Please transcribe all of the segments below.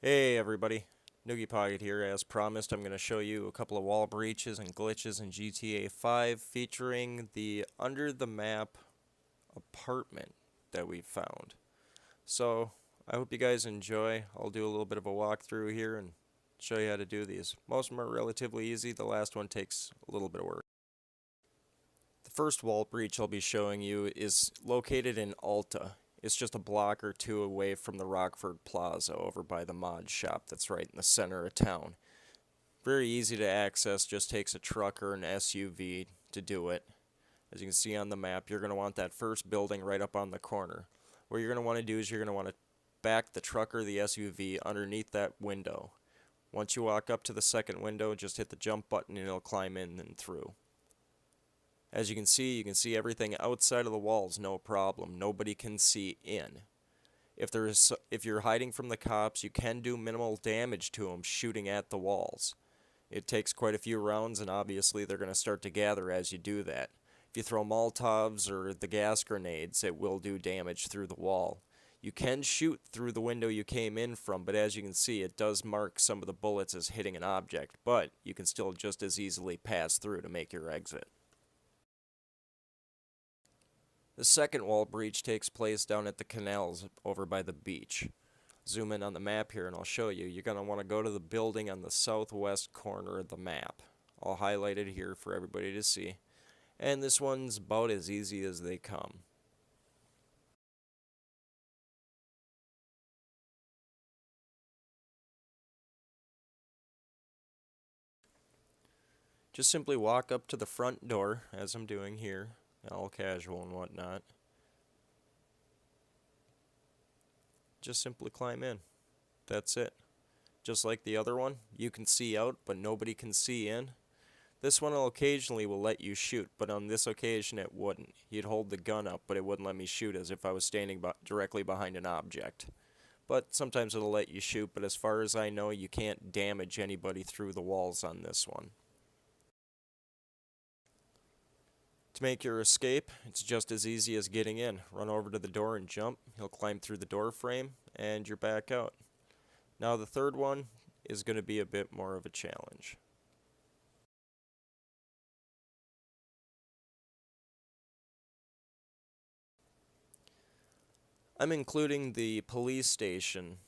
Hey everybody, NoogiePocket here. As promised, I'm going to show you a couple of wall breaches and glitches in GTA 5 featuring the under the map apartment that we found. So, I hope you guys enjoy. I'll do a little bit of a walkthrough here and show you how to do these. Most of them are relatively easy, the last one takes a little bit of work. The first wall breach I'll be showing you is located in Alta. It's just a block or two away from the Rockford Plaza over by the mod shop that's right in the center of town. Very easy to access, just takes a truck or an SUV to do it. As you can see on the map, you're going to want that first building right up on the corner. What you're going to want to do is you're going to want to back the truck or the SUV underneath that window. Once you walk up to the second window, just hit the jump button and it'll climb in and through. As you can see everything outside of the walls, no problem. Nobody can see in. If you're hiding from the cops, you can do minimal damage to them shooting at the walls. It takes quite a few rounds, and obviously they're going to start to gather as you do that. If you throw Molotovs or the gas grenades, it will do damage through the wall. You can shoot through the window you came in from, but as you can see, it does mark some of the bullets as hitting an object, but you can still just as easily pass through to make your exit. The second wall breach takes place down at the canals over by the beach. Zoom in on the map here and I'll show you. You're going to want to go to the building on the southwest corner of the map. I'll highlight it here for everybody to see. And this one's about as easy as they come. Just simply walk up to the front door, as I'm doing here, all casual and whatnot. Just simply climb in. That's it. Just like the other one, you can see out, but nobody can see in. This one will let you shoot, but on this occasion it wouldn't. You'd hold the gun up, but it wouldn't let me shoot as if I was standing directly behind an object. But sometimes it'll let you shoot, but as far as I know, you can't damage anybody through the walls on this one. To make your escape, it's just as easy as getting in. Run over to the door and jump. He'll climb through the door frame, and you're back out. Now the third one is going to be a bit more of a challenge. I'm including the police station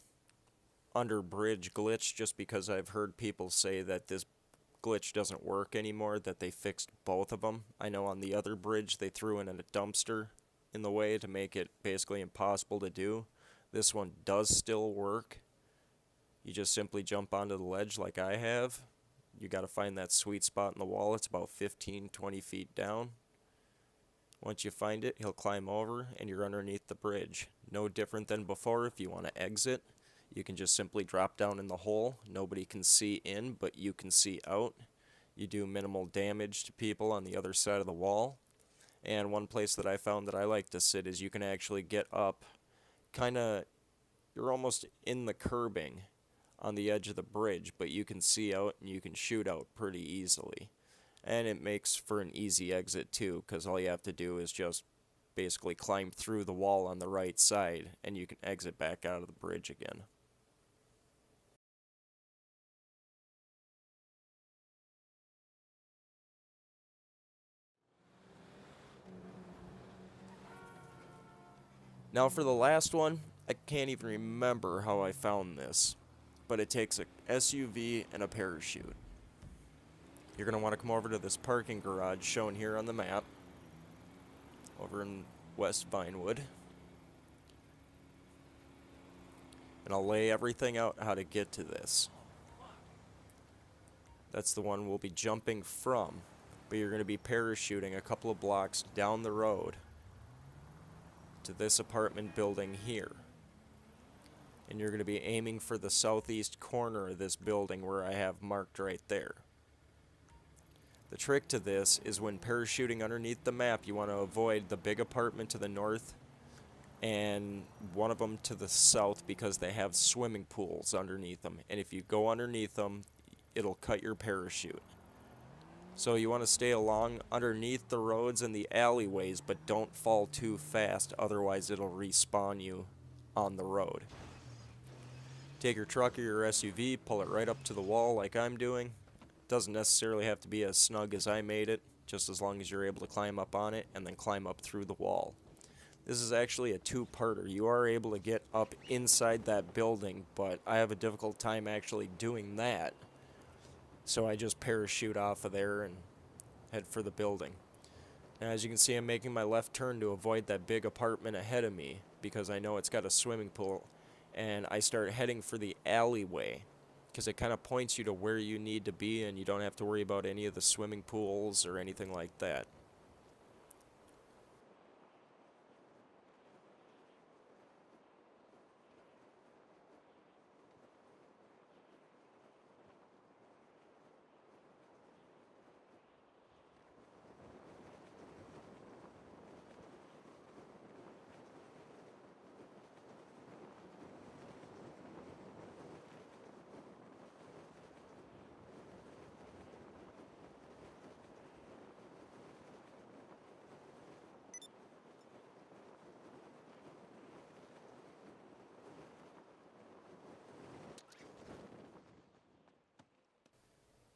under bridge glitch just because I've heard people say that this glitch doesn't work anymore, that they fixed both of them. I know on the other bridge they threw in a dumpster in the way to make it basically impossible to do. This one does still work. You just simply jump onto the ledge like I have. You got to find that sweet spot in the wall. It's about 15-20 feet down. Once you find it, he'll climb over and you're underneath the bridge. No different than before. If you want to exit, you can just simply drop down in the hole. Nobody can see in, but you can see out. You do minimal damage to people on the other side of the wall. And one place that I found that I like to sit is you can actually get up, you're almost in the curbing on the edge of the bridge, but you can see out and you can shoot out pretty easily. And it makes for an easy exit too, because all you have to do is just basically climb through the wall on the right side and you can exit back out of the bridge again. Now for the last one, I can't even remember how I found this, but it takes a SUV and a parachute. You're going to want to come over to this parking garage shown here on the map, over in West Vinewood. And I'll lay everything out how to get to this. That's the one we'll be jumping from, but you're going to be parachuting a couple of blocks down the road to this apartment building here. And you're going to be aiming for the southeast corner of this building where I have marked right there. The trick to this is when parachuting underneath the map, you want to avoid the big apartment to the north and one of them to the south because they have swimming pools underneath them. And if you go underneath them, it'll cut your parachute. So you want to stay along underneath the roads and the alleyways, but don't fall too fast, otherwise it'll respawn you on the road. Take your truck or your SUV, pull it right up to the wall like I'm doing. Doesn't necessarily have to be as snug as I made it, just as long as you're able to climb up on it and then climb up through the wall. This is actually a two-parter. You are able to get up inside that building, but I have a difficult time actually doing that. So I just parachute off of there and head for the building. Now, as you can see, I'm making my left turn to avoid that big apartment ahead of me because I know it's got a swimming pool. And I start heading for the alleyway because it kind of points you to where you need to be and you don't have to worry about any of the swimming pools or anything like that.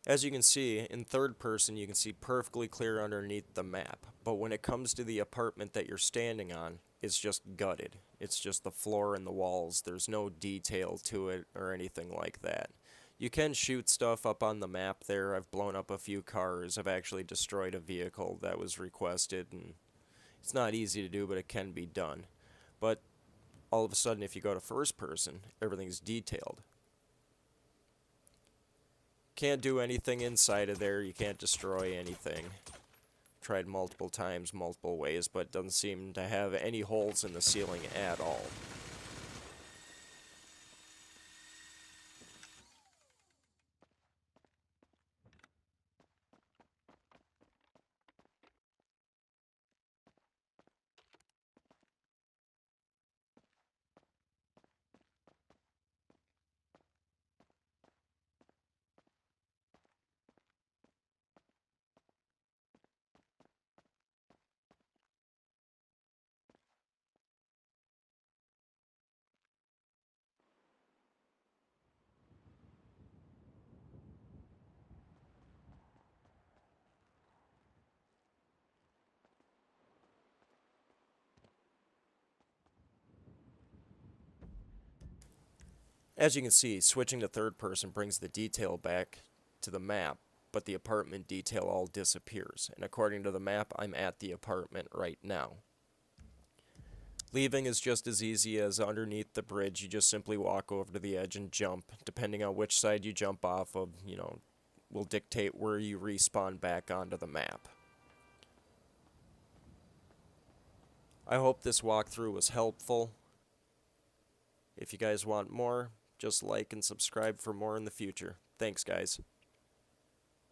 As you can see, in third person, you can see perfectly clear underneath the map. But when it comes to the apartment that you're standing on, it's just gutted. It's just the floor and the walls. There's no detail to it or anything like that. You can shoot stuff up on the map there. I've blown up a few cars. I've actually destroyed a vehicle that was requested, and it's not easy to do, but it can be done. But all of a sudden, if you go to first person, everything's detailed. Can't do anything inside of there. You can't destroy anything. Tried multiple times, multiple ways, but doesn't seem to have any holes in the ceiling at all. As you can see, switching to third person brings the detail back to the map, but the apartment detail all disappears. And according to the map, I'm at the apartment right now. Leaving is just as easy as underneath the bridge. You just simply walk over to the edge and jump. Depending on which side you jump off of, will dictate where you respawn back onto the map. I hope this walkthrough was helpful. If you guys want more, just like and subscribe for more in the future. Thanks, guys.